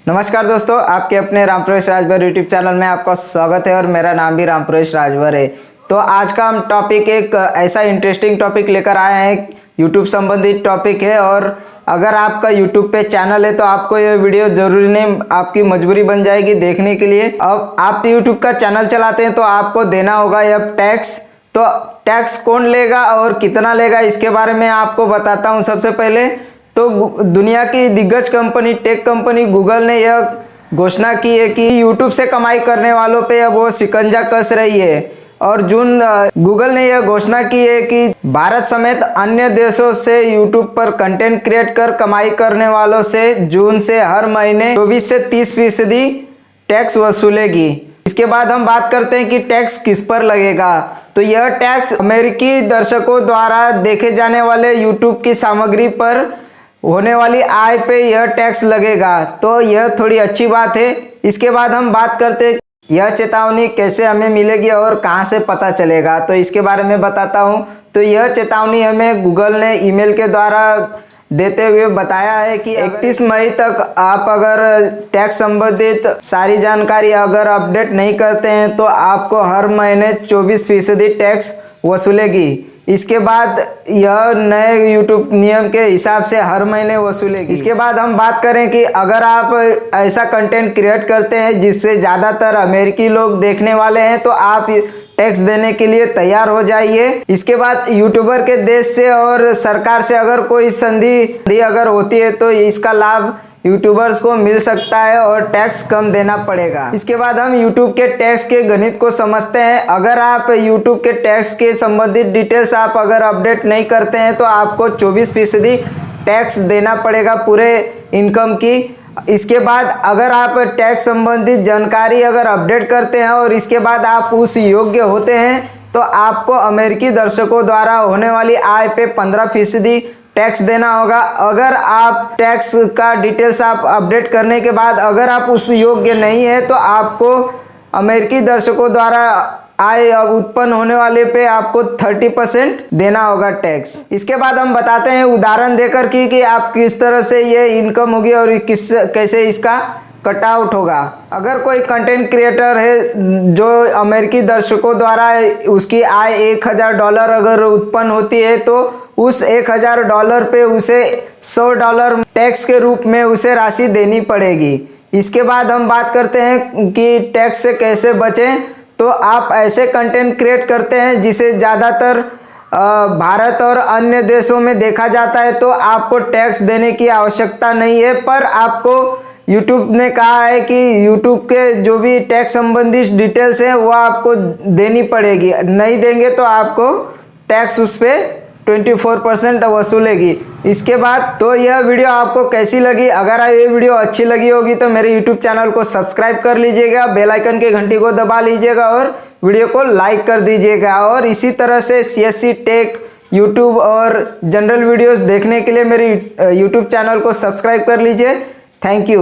नमस्कार दोस्तों, आपके अपने रामप्रवेश राजभर यूट्यूब चैनल में आपका स्वागत है और मेरा नाम भी रामप्रवेश राजभर है। तो आज का हम टॉपिक एक ऐसा इंटरेस्टिंग टॉपिक लेकर आए हैं, यूट्यूब संबंधित टॉपिक है। और अगर आपका यूट्यूब पे चैनल है तो आपको ये वीडियो जरूरी नहीं, आपकी मजबूरी बन जाएगी देखने के लिए। अब आप यूट्यूब का चैनल चलाते हैं तो आपको देना होगा यह टैक्स। तो टैक्स कौन लेगा और कितना लेगा, इसके बारे में आपको बताता हूँ। सबसे पहले तो दुनिया की दिग्गज कंपनी, टेक कंपनी गूगल ने यह घोषणा की है कि यूट्यूब से कमाई करने वालों पे अब वो शिकंजा कस रही है। और गूगल ने यह घोषणा की है कि भारत समेत अन्य देशों से यूट्यूब पर कंटेंट क्रिएट कर कमाई करने वालों से जून से हर महीने 24 से 30% टैक्स वसूलेगी। इसके बाद हम बात करते हैं कि टैक्स किस पर लगेगा। तो यह टैक्स अमेरिकी दर्शकों द्वारा देखे जाने वाले यूट्यूब की सामग्री पर होने वाली आय पे यह टैक्स लगेगा। तो यह थोड़ी अच्छी बात है। इसके बाद हम बात करते हैं यह चेतावनी कैसे हमें मिलेगी और कहां से पता चलेगा, तो इसके बारे में बताता हूं। तो यह चेतावनी हमें गूगल ने ईमेल के द्वारा देते हुए बताया है कि 31 मई तक आप अगर टैक्स संबंधित सारी जानकारी अगर अपडेट नहीं करते हैं तो आपको हर महीने 24% टैक्स वसूलेगी। इसके बाद यह नए यूट्यूब नियम के हिसाब से हर महीने वसूलेगी। इसके बाद हम बात करें कि अगर आप ऐसा कंटेंट क्रिएट करते हैं जिससे ज़्यादातर अमेरिकी लोग देखने वाले हैं तो आप टैक्स देने के लिए तैयार हो जाइए। इसके बाद यूट्यूबर के देश से और सरकार से अगर कोई संधि अगर होती है तो इसका लाभ यूट्यूबर्स को मिल सकता है और टैक्स कम देना पड़ेगा। इसके बाद हम यूट्यूब के टैक्स के गणित को समझते हैं। अगर आप यूट्यूब के टैक्स के संबंधित डिटेल्स आप अगर अपडेट नहीं करते हैं तो आपको 24% टैक्स देना पड़ेगा पूरे इनकम की। इसके बाद अगर आप टैक्स संबंधित जानकारी अगर अपडेट करते हैं और इसके बाद आप उस योग्य होते हैं तो आपको अमेरिकी दर्शकों द्वारा होने वाली आय पे 15% टैक्स देना होगा। अगर आप टैक्स का डिटेल्स आप अपडेट करने के बाद अगर आप उस योग्य नहीं है तो आपको अमेरिकी दर्शकों द्वारा आय उत्पन्न होने वाले पे आपको 30% देना होगा टैक्स। इसके बाद हम बताते हैं उदाहरण देकर कि आप किस तरह से ये इनकम होगी और कैसे इसका कट आउट होगा। अगर कोई कंटेंट क्रिएटर है जो अमेरिकी दर्शकों द्वारा उसकी आय $1000 अगर उत्पन्न होती है तो उस $1000 पे उसे $100 टैक्स के रूप में उसे राशि देनी पड़ेगी। इसके बाद हम बात करते हैं कि टैक्स से कैसे बचें। तो आप ऐसे कंटेंट क्रिएट करते हैं जिसे ज़्यादातर भारत और अन्य देशों में देखा जाता है तो आपको टैक्स देने की आवश्यकता नहीं है। पर आपको YouTube ने कहा है कि YouTube के जो भी टैक्स संबंधित डिटेल्स हैं वो आपको देनी पड़ेगी, नहीं देंगे तो आपको टैक्स उस पर 24% वसूलेगी। इसके बाद तो यह वीडियो आपको कैसी लगी, अगर ये वीडियो अच्छी लगी होगी तो मेरे यूट्यूब चैनल को सब्सक्राइब कर लीजिएगा, बेल आइकन के घंटी को दबा लीजिएगा और वीडियो को लाइक कर दीजिएगा। और इसी तरह से CSC टेक यूट्यूब और जनरल वीडियोस देखने के लिए मेरे यूट्यूब चैनल को सब्सक्राइब कर लीजिए। Thank you.